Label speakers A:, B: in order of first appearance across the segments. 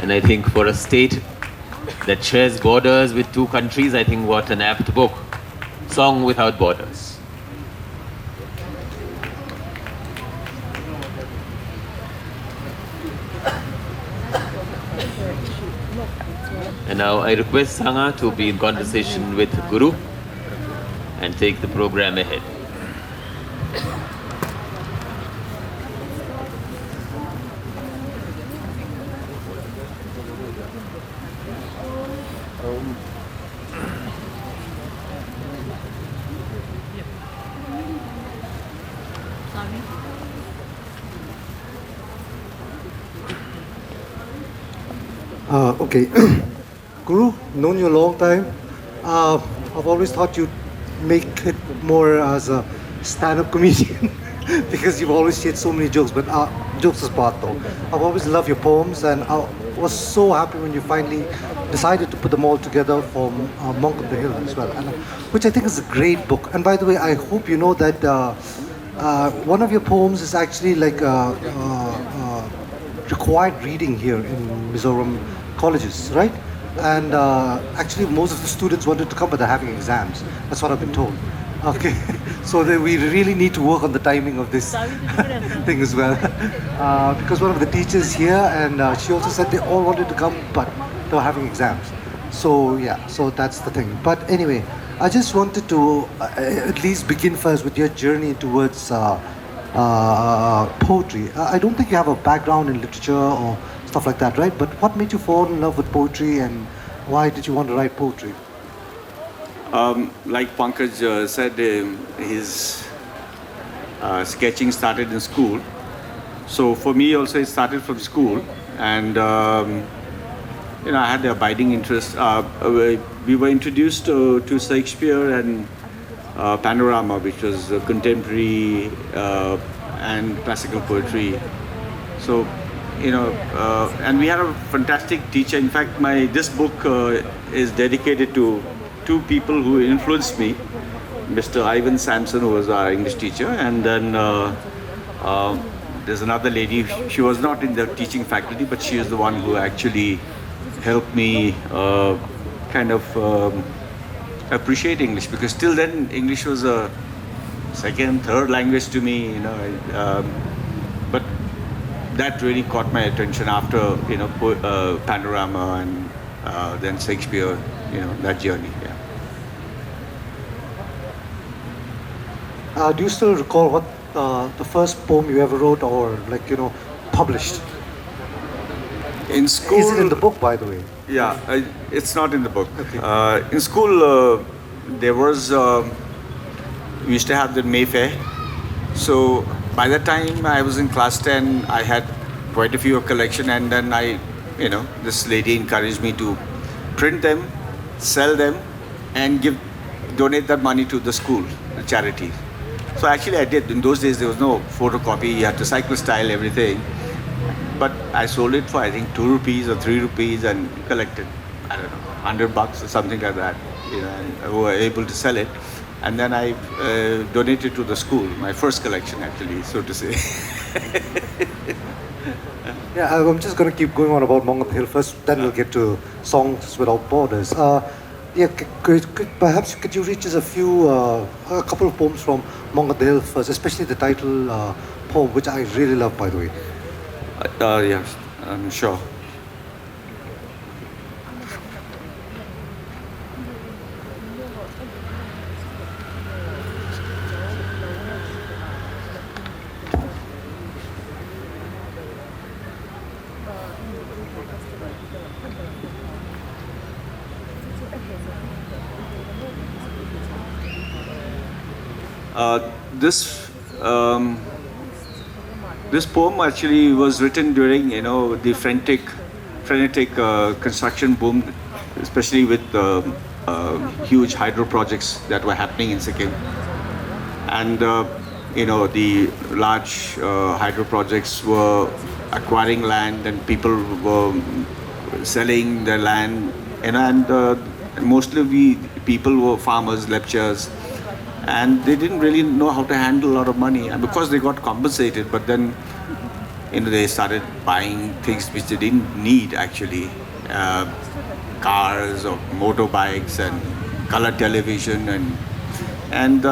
A: And I think for a state that shares borders with two countries, I think what an apt book. Song Without Borders. And now I request Sangha to be in conversation with Guru and take the program ahead.
B: Okay, Guru, known you a long time. I've always thought you'd make it more as a stand-up comedian because you've always shared so many jokes. But jokes apart, though, I've always loved your poems, and I was so happy when you finally decided to put them all together for Monk on the Hill as well, and, which I think is a great book. And by the way, I hope you know that one of your poems is actually like required reading here in Mizoram colleges, right? And actually most of the students wanted to come, but they're having exams. That's what I've been told. Okay, so we really need to work on the timing of this thing as well. Because one of the teachers here, and she also said they all wanted to come, but they were having exams. So yeah, so that's the thing. But anyway, I just wanted to at least begin first with your journey towards poetry. I don't think you have a background in literature or stuff like that, right? But what made you fall in love with poetry, and why did you want to write poetry?
C: Like Pankaj said, his sketching started in school. So for me also it started from school, and I had the abiding interest. We were introduced to Shakespeare and Panorama, which was contemporary and classical poetry. So, and we had a fantastic teacher. In fact, this book is dedicated to two people who influenced me. Mr. Ivan Sampson, who was our English teacher, and then there's another lady. She was not in the teaching faculty, but she is the one who actually helped me kind of appreciate English, because till then English was a second, third language to me, but that really caught my attention after Panorama and then Shakespeare, that journey. Yeah.
B: Do you still recall what the first poem you ever wrote, or published?
C: In school.
B: Is it in the book, by the way?
C: Yeah, it's not in the book.
B: Okay.
C: In school, there was, we used to have the Mayfair. So by the time I was in class 10, I had quite a few collection, and then this lady encouraged me to print them, sell them, and donate that money to the school, the charity. So actually I did. In those days, there was no photocopy. You had to cycle style everything. But I sold it for, I think, 2 rupees or 3 rupees, and collected, I don't know, $100 or something like that, and we were able to sell it. And then I donated to the school, my first collection actually, so to say.
B: Yeah, I'm just going to keep going on about Monk on the Hill first, then we'll get to Songs Without Borders. Perhaps could you reach us a couple of poems from Monk on the Hill first, especially the title poem, which I really love, by the way.
C: Yes, I'm sure. This poem actually was written during, the frenetic construction boom, especially with huge hydro projects that were happening in Sikkim. And, the large hydro projects were acquiring land, and people were selling their land, and mostly people were farmers, lecturers, and they didn't really know how to handle a lot of money, and because they got compensated, but then they started buying things which they didn't need actually, cars or motorbikes and color television, and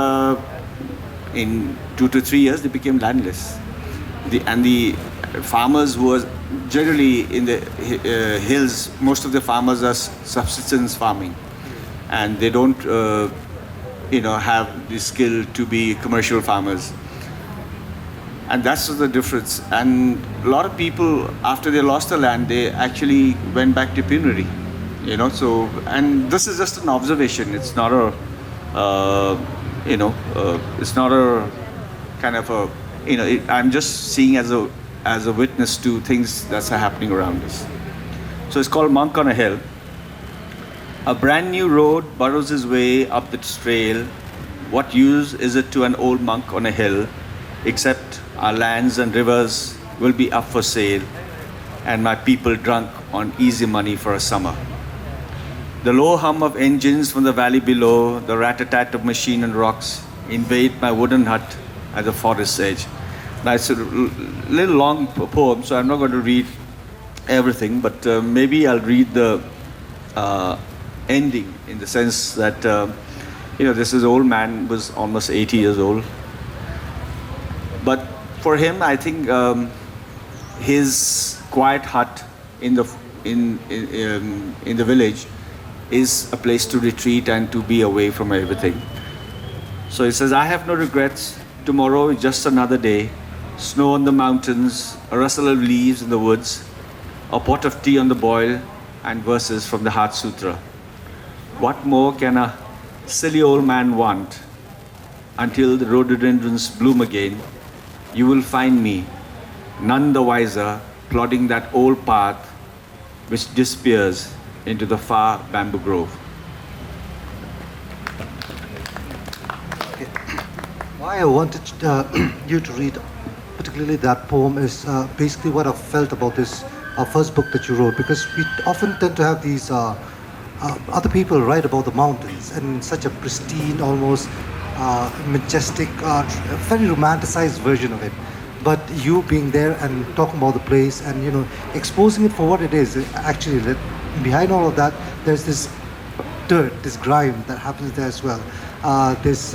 C: in 2 to 3 years they became landless. The farmers who were generally in the hills, most of the farmers are subsistence farming, and they don't have the skill to be commercial farmers. And that's the difference. And a lot of people, after they lost the land, they actually went back to penury. So, and this is just an observation. It's not a, it's not a kind of a, I'm just seeing as a witness to things that's happening around us. So it's called Monk on a Hill. A brand new road burrows his way up the trail. What use is it to an old monk on a hill, except our lands and rivers will be up for sale, and my people drunk on easy money for a summer. The low hum of engines from the valley below, the rat-a-tat of machine and rocks invade my wooden hut at the forest's edge. Now it's a little long poem, so I'm not going to read everything, but maybe I'll read the ending, in the sense that this is old man, was almost 80 years old. But for him, I think his quiet hut in the village is a place to retreat and to be away from everything. So he says, I have no regrets. Tomorrow is just another day. Snow on the mountains, a rustle of leaves in the woods, a pot of tea on the boil, and verses from the Heart Sutra. What more can a silly old man want? Until the rhododendrons bloom again, you will find me, none the wiser, plodding that old path which disappears into the far bamboo grove.
B: Why I wanted you to read particularly that poem is basically what I felt about this first book that you wrote, because we often tend to have these other people write about the mountains and in such a pristine, almost majestic, very romanticized version of it. But you being there and talking about the place and exposing it for what it is, actually behind all of that, there's this dirt, this grime that happens there as well. This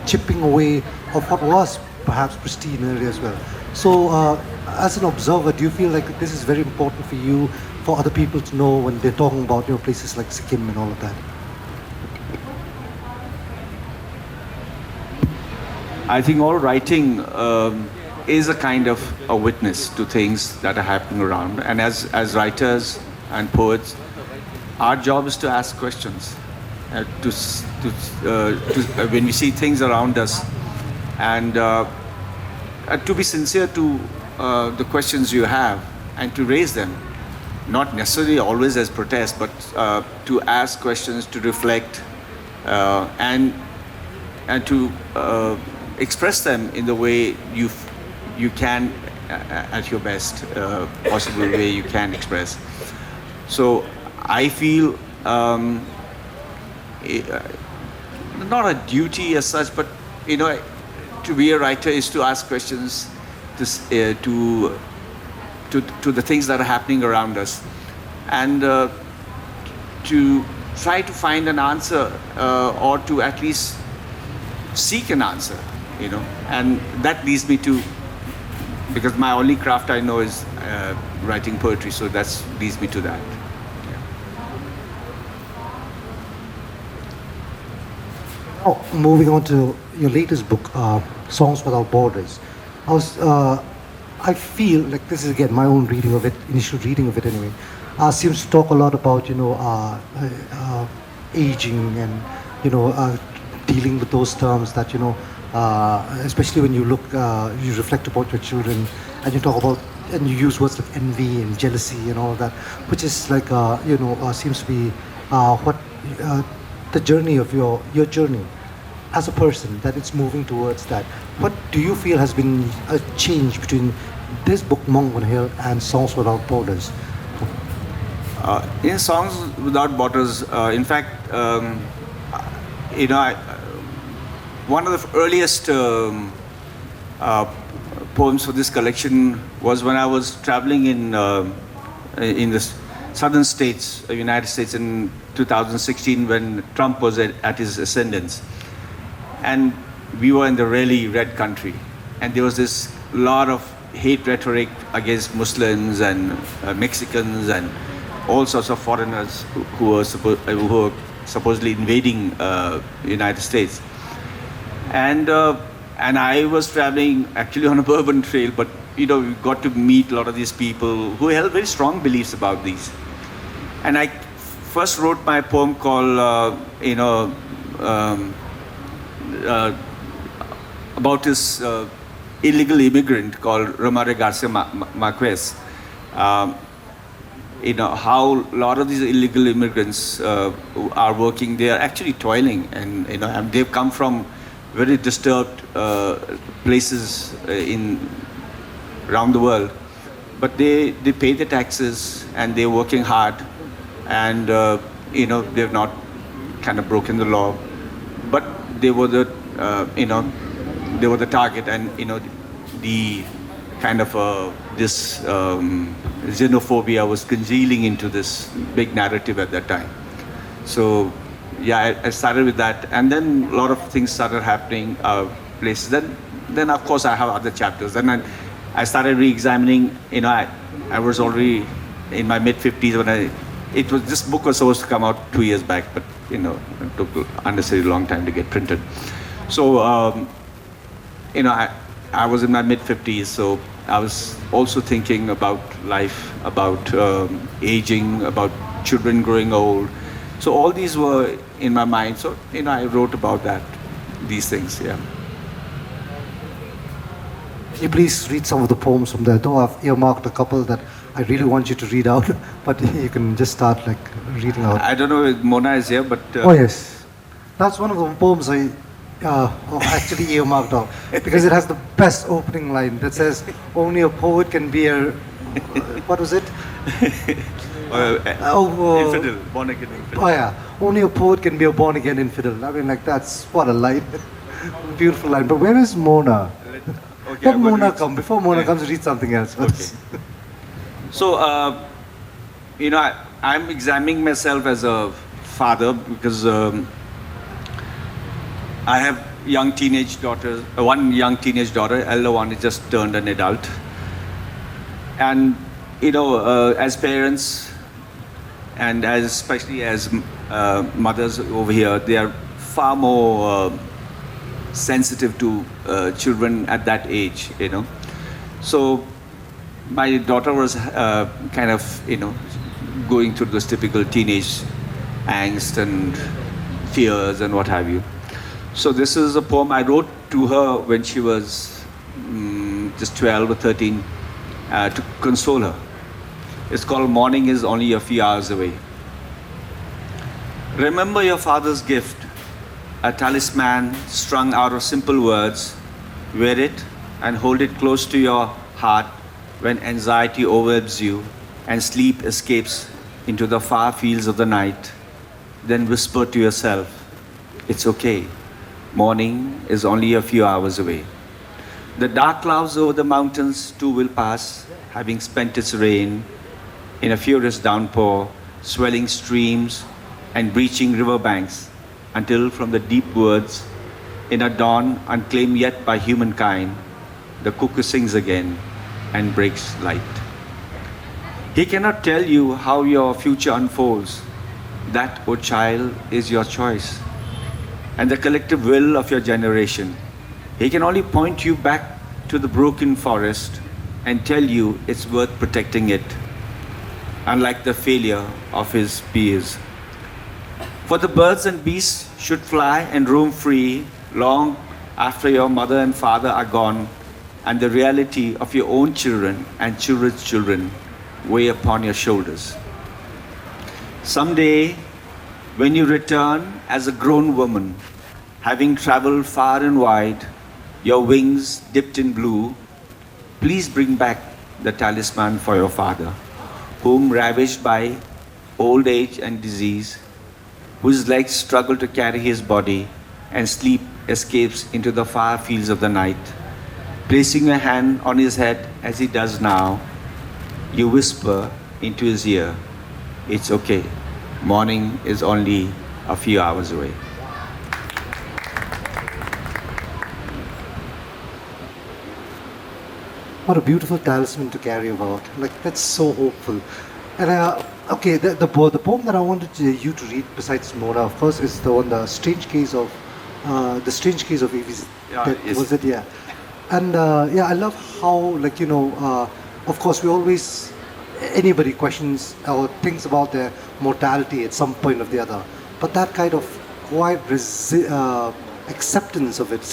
B: chipping away of what was perhaps pristine earlier as well. So as an observer, do you feel like this is very important for you, for other people to know when they're talking about places like Sikkim and all of that?
C: I think all writing is a kind of a witness to things that are happening around. And as writers and poets, our job is to ask questions, when we see things around us, and to be sincere to the questions you have and to raise them, not necessarily always as protest, but to ask questions, to reflect, and to express them in the way you can, at your best possible way you can express. So I feel not a duty as such, but to be a writer is to ask questions to the things that are happening around us, and to try to find an answer, or to at least seek an answer, and that leads me to, because my only craft I know is writing poetry, so that leads me to that.
B: Oh, moving on to your latest book, Songs Without Borders. I feel like this is again my own reading of it, initial reading of it anyway. Seems to talk a lot about aging and dealing with those terms that especially when you look, you reflect about your children, and you talk about and you use words like envy and jealousy and all that, which is like seems to be what the journey of your journey as a person, that it's moving towards that. What do you feel has been a change between this book, Monk on a Hill, and Songs Without Borders?
C: In Songs Without Borders, in fact, one of the earliest poems for this collection was when I was traveling in the southern states, United States, in 2016 when Trump was at his ascendance. And we were in the really red country. And there was this lot of hate rhetoric against Muslims and Mexicans and all sorts of foreigners who were supposedly invading the United States. And I was traveling actually on a bourbon trail, but we got to meet a lot of these people who held very strong beliefs about these. And I first wrote my poem called, about this illegal immigrant called Romare Garcia Marquez. How a lot of these illegal immigrants are working. They are actually toiling, and and they've come from very disturbed places around the world, but they pay the taxes and they're working hard, and they've not kind of broken the law, but they were the they were the target, and the kind of this xenophobia was congealing into this big narrative at that time. So yeah, I started with that, and then a lot of things started happening, places. Then of course I have other chapters. Then I started re-examining. I was already in my mid-50s when this book was supposed to come out 2 years back, but it took unnecessarily long time to get printed. So I was in my mid-50s, so I was also thinking about life, about aging, about children growing old. So all these were in my mind. So I wrote about these things. Yeah.
B: Can you please read some of the poems from there? Though I've earmarked a couple that I really want you to read out, but you can just start reading out.
C: I don't know if Mona is here, but
B: oh yes, that's one of the poems I actually earmarked out because it has the best opening line that says, "Only a poet can be a..." What was it?
C: Infidel, born again infidel.
B: Oh yeah, only a poet can be a born again infidel. I mean, that's what a line, beautiful line. But where is Mona?
C: Okay,
B: Let Mona come. Before Mona comes, read something else.
C: Okay. So, I'm examining myself as a father because I have young teenage daughters. One young teenage daughter, elder one, is just turned an adult. And as parents, and especially as mothers over here, they are far more sensitive to children at that age. So my daughter was kind of going through those typical teenage angst and fears and what have you. So this is a poem I wrote to her when she was just 12 or 13 to console her. It's called "Morning is Only a Few Hours Away." Remember your father's gift, a talisman strung out of simple words. Wear it and hold it close to your heart when anxiety overwhelms you and sleep escapes into the far fields of the night. Then whisper to yourself, "It's okay. Morning is only a few hours away." The dark clouds over the mountains too will pass, having spent its rain in a furious downpour, swelling streams and breaching riverbanks, until from the deep woods, in a dawn unclaimed yet by humankind, the cuckoo sings again and breaks light. He cannot tell you how your future unfolds. That, O child, is your choice and the collective will of your generation. He can only point you back to the broken forest and tell you it's worth protecting it, unlike the failure of his peers. For the birds and beasts should fly and roam free long after your mother and father are gone, and the reality of your own children and children's children weigh upon your shoulders. Someday, when you return as a grown woman, having traveled far and wide, your wings dipped in blue, please bring back the talisman for your father, whom ravaged by old age and disease, whose legs struggle to carry his body, and sleep escapes into the far fields of the night. Placing your hand on his head as he does now, you whisper into his ear, "It's okay. Morning is only a few hours away."
B: What a beautiful talisman to carry about. Like, that's so hopeful. And okay, the poem that I wanted you to read besides Mona, of course, is the one, the strange case of Evie's death.
C: Yes.
B: Was it? Yeah. And yeah, I love how, like, of course, we always, anybody questions or thinks about their mortality at some point or the other. But that kind of quiet acceptance of it,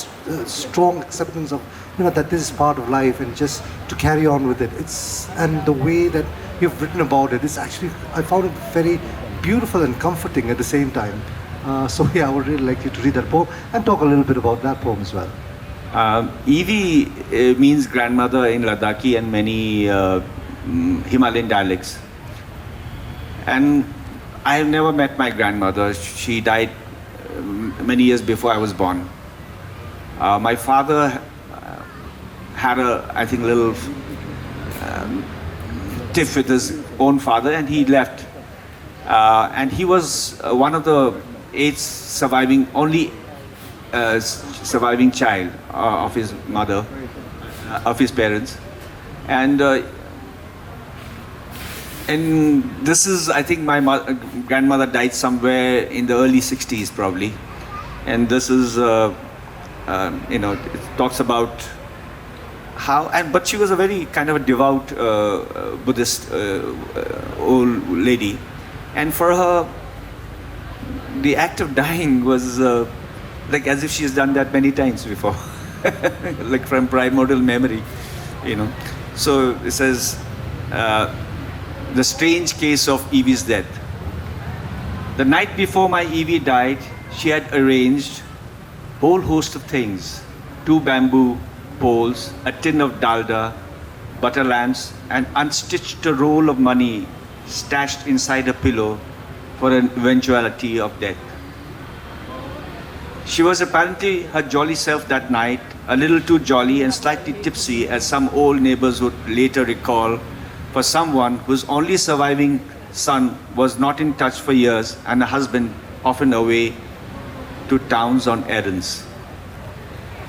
B: strong acceptance of, that this is part of life, and just to carry on with it. And the way that you've written about it is actually, I found it very beautiful and comforting at the same time. So yeah, I would really like you to read that poem and talk a little bit about that poem as well.
C: Evie means grandmother in Ladakhi and many Himalayan dialects. And I have never met my grandmother. She died many years before I was born. My father had a, I think, little tiff with his own father, and he left. And he was one of the only surviving child of his mother, of his parents. And this is, I think, my grandmother died somewhere in the early 60s probably. And this is, it talks about how, but she was a very kind of a devout Buddhist old lady. And for her, the act of dying was like as if she's done that many times before, like from primordial memory, So it says, the strange case of Evie's death. The night before my Evie died, she had arranged whole host of things: 2 bamboo poles, a tin of dalda, butter lamps, and unstitched a roll of money stashed inside a pillow for an eventuality of death. She was apparently her jolly self that night, a little too jolly and slightly tipsy, as some old neighbors would later recall, for someone whose only surviving son was not in touch for years and a husband often away to towns on errands.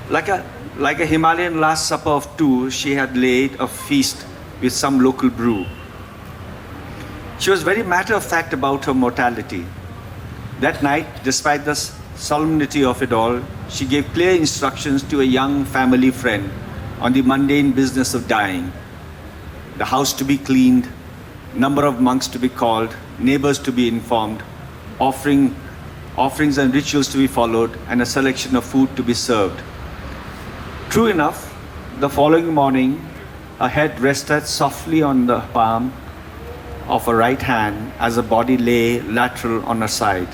C: Like a Himalayan last supper of 2, she had laid a feast with some local brew. She was very matter-of-fact about her mortality. That night, despite the solemnity of it all, she gave clear instructions to a young family friend on the mundane business of dying. The house to be cleaned, number of monks to be called, neighbors to be informed, offerings and rituals to be followed, and a selection of food to be served. True enough, the following morning, her head rested softly on the palm of her right hand as her body lay lateral on her side.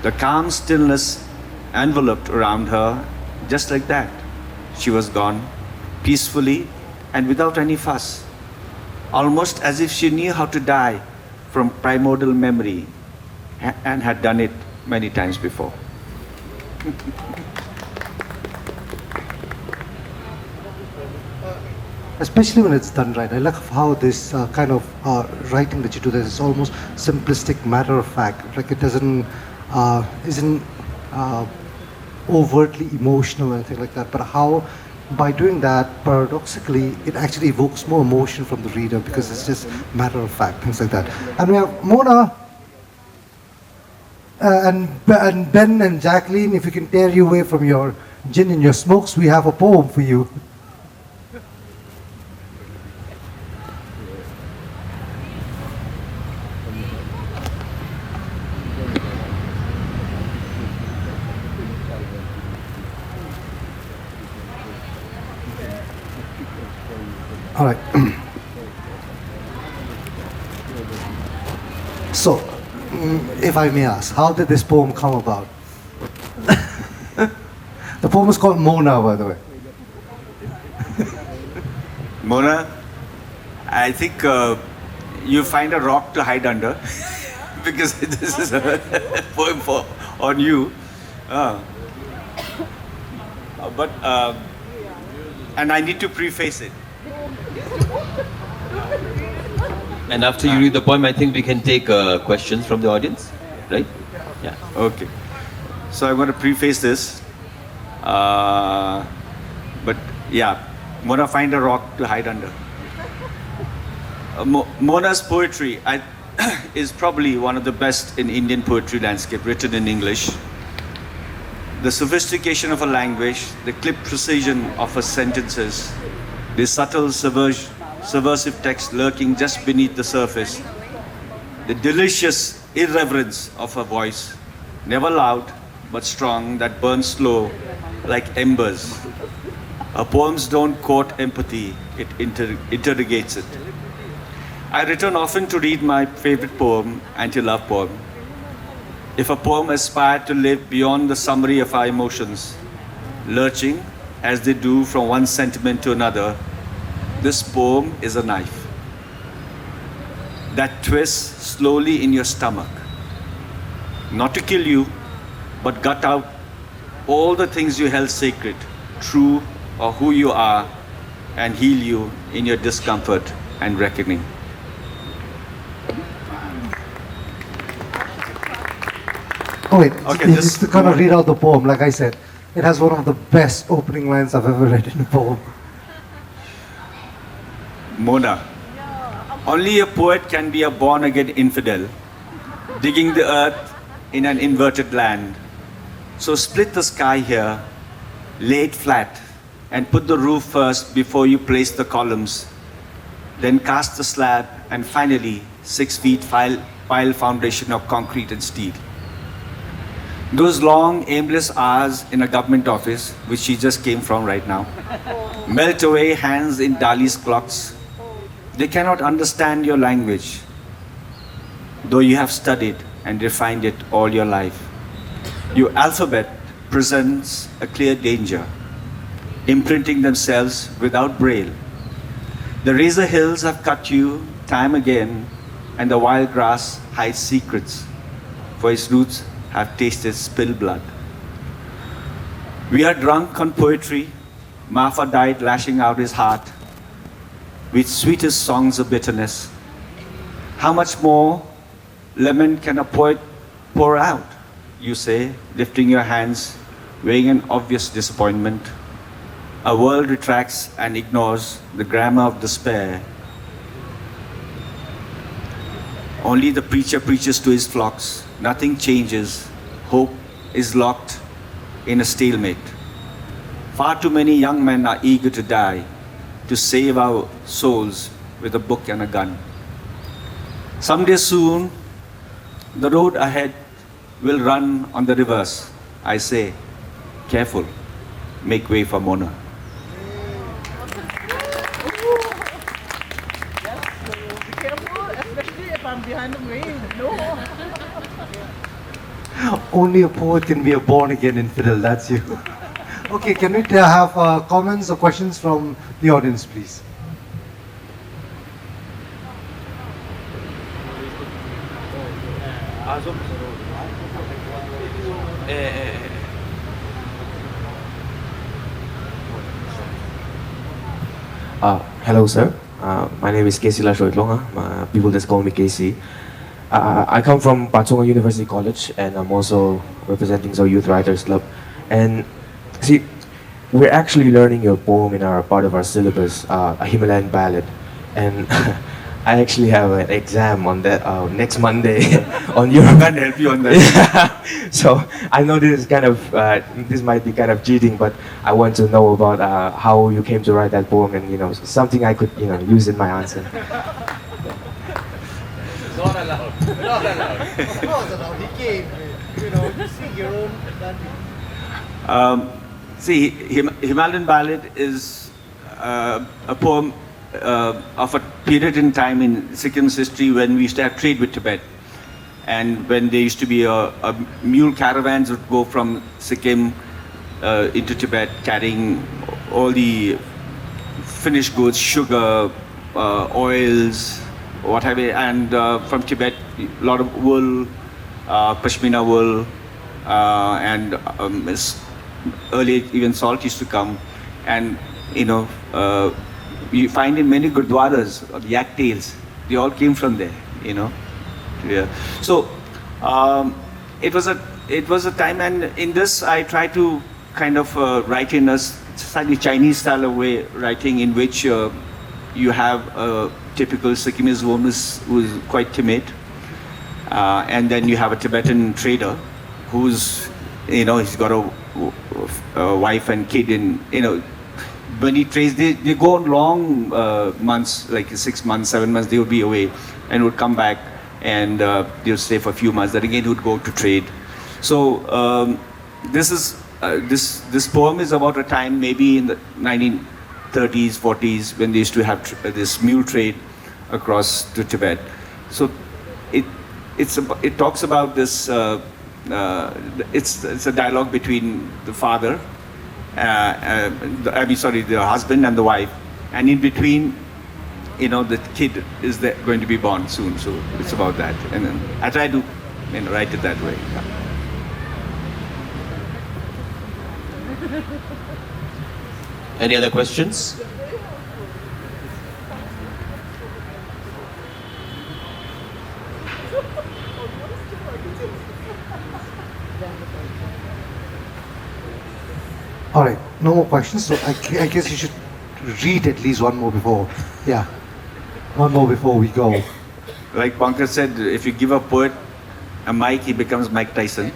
C: The calm stillness enveloped around her just like that. She was gone, peacefully and without any fuss, almost as if she knew how to die from primordial memory and had done it many times before.
B: Especially when it's done right. I like how this kind of writing that you do, is almost simplistic, matter of fact. Like, it isn't overtly emotional or anything like that, but how by doing that, paradoxically, it actually evokes more emotion from the reader because it's just matter of fact, things like that. And we have Mona and Ben and Jacqueline. If you can tear you away from your gin and your smokes, we have a poem for you. All right. So, if I may ask, how did this poem come about? The poem is called Mona, by the way.
C: Mona, I think you find a rock to hide under because this is a poem on you. But and I need to preface it.
A: And after you read the poem, I think we can take questions from the audience, right? Yeah.
C: Okay. So I'm going to preface this. But yeah, Mona, find a rock to hide under. Mona's poetry is probably one of the best in Indian poetry landscape, written in English. The sophistication of her language, the clipped precision of her sentences, the subtle subversive text lurking just beneath the surface, the delicious irreverence of her voice, never loud but strong, that burns slow like embers. Her poems don't court empathy, it interrogates it. I return often to read my favorite poem, anti-love poem. If a poem aspired to live beyond the summary of our emotions, lurching as they do from one sentiment to another, this poem is a knife that twists slowly in your stomach, not to kill you, but gut out all the things you held sacred, true, or who you are, and heal you in your discomfort and reckoning.
B: Oh wait,
C: Okay,
B: just to kind of read out the poem, like I said, it has one of the best opening lines I've ever read in a poem.
C: Mona, only a poet can be a born-again infidel, digging the earth in an inverted land. So split the sky here, lay it flat, and put the roof first before you place the columns. Then cast the slab, and finally 6 feet pile foundation of concrete and steel. Those long, aimless hours in a government office, which she just came from right now, melt away hands in Dali's clocks. They cannot understand your language, though you have studied and refined it all your life. Your alphabet presents a clear danger, imprinting themselves without braille. The razor hills have cut you time again, and the wild grass hides secrets, for its roots have tasted spilled blood. We are drunk on poetry. Mafa died lashing out his heart with sweetest songs of bitterness. How much more lemon can a poet pour out, you say, lifting your hands, weighing an obvious disappointment. A world retracts and ignores the grammar of despair. Only the preacher preaches to his flocks. Nothing changes. Hope is locked in a stalemate. Far too many young men are eager to die, to save our souls with a book and a gun. Someday soon, the road ahead will run on the reverse. I say, careful, make way for Mona.
D: Be careful, especially if I'm behind the wheel. No.
B: Only a poet can be a born-again infidel, that's you. Okay, can we have comments or questions from the audience, please?
E: Hello, sir. My name is Casey Lashoitlonga. People just call me Casey. I come from Patsonga University College, and I'm also representing the Youth Writers Club. And see, we're actually learning your poem in our part of our syllabus, a Himalayan ballad. And I actually have an exam on that next Monday on your.
C: I can't help you on that.
E: Yeah. So I know this is kind of this might be kind of cheating, but I want to know about how you came to write that poem, and something I could use in my answer.
D: Not allowed. Not allowed. Of course allowed. He came. You see your own.
C: See, Himalayan Ballad is a poem of a period in time in Sikkim's history when we used to have trade with Tibet. And when there used to be a mule caravans would go from Sikkim into Tibet carrying all the finished goods, sugar, oils, what have you, and from Tibet, a lot of wool, pashmina wool, and earlier even salt used to come. And you know, you find in many gurdwaras or yak tails, they all came from there, you know. Yeah. So it was a time, and in this I try to kind of write in a slightly Chinese style of way, writing in which you have a typical Sikkimese woman who's quite timid, and then you have a Tibetan trader who's, you know, he's got a wife and kid, and you know, when he trades, they go on long months, like 6 months, 7 months, they would be away and would come back, and they'll stay for a few months. Then again, would go to trade. So this poem is about a time maybe in the 1930s, 40s, when they used to have this mule trade across to Tibet. So it talks about this. It's a dialogue between the father, the husband and the wife, and in between, you know, the kid is going to be born soon. So it's about that, and then I try to, you know, write it that way. Yeah.
A: Any other questions?
B: All right, no more questions. So I guess you should read at least one more before. Yeah, one more before we go.
C: Like Pankaj said, if you give a poet a mic, he becomes Mike Tyson.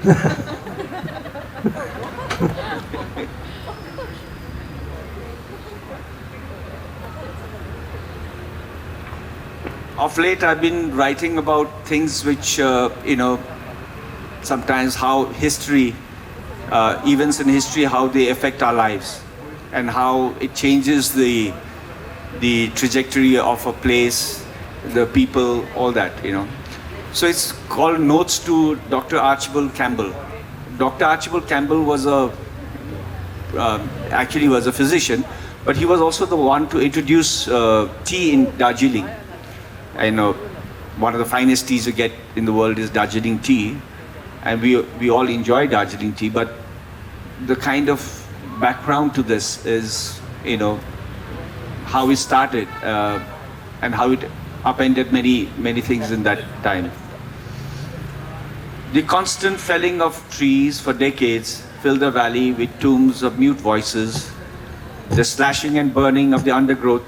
C: Of late, I've been writing about things which, you know, sometimes how history, events in history, how they affect our lives, and how it changes the trajectory of a place, the people, all that, you know. So it's called Notes to Dr. Archibald Campbell. Dr. Archibald Campbell was actually was a physician, but he was also the one to introduce tea in Darjeeling. I know one of the finest teas you get in the world is Darjeeling tea, and we all enjoy Darjeeling tea, but the kind of background to this is, you know, how it started and how it upended many things in that time. The constant felling of trees for decades filled the valley with tombs of mute voices, the slashing and burning of the undergrowth,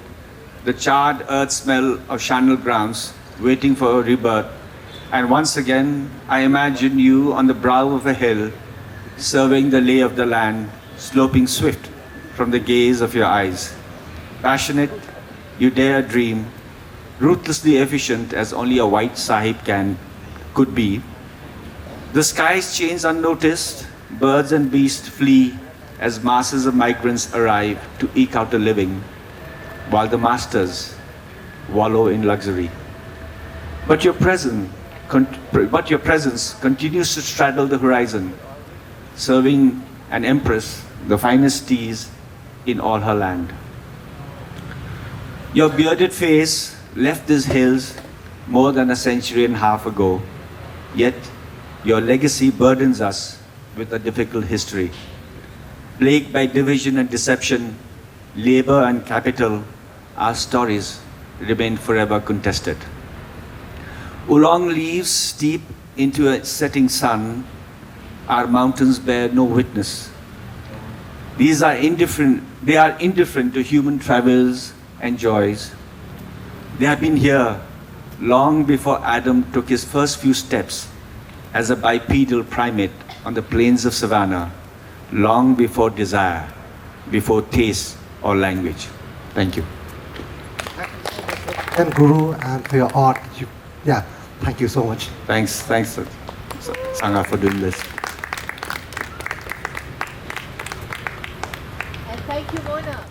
C: the charred earth smell of channel grounds waiting for a rebirth. And once again, I imagine you on the brow of a hill, surveying the lay of the land, sloping swift from the gaze of your eyes. Passionate, you dare dream, ruthlessly efficient as only a white sahib could be. The skies change unnoticed, birds and beasts flee as masses of migrants arrive to eke out a living, while the masters wallow in luxury. But your presence continues to straddle the horizon, serving an empress the finest teas in all her land. Your bearded face left these hills more than a century and a half ago, yet your legacy burdens us with a difficult history. Plagued by division and deception, labor and capital, our stories remain forever contested. Oolong leaves steep into a setting sun, our mountains bear no witness. They are indifferent to human travels and joys. They have been here long before Adam took his first few steps as a bipedal primate on the plains of savannah, long before desire, before taste or language. Thank you.
B: And Guru, and for your art. Thank you so much.
C: Thanks, Sangha, for doing this.
F: And thank you, Mona.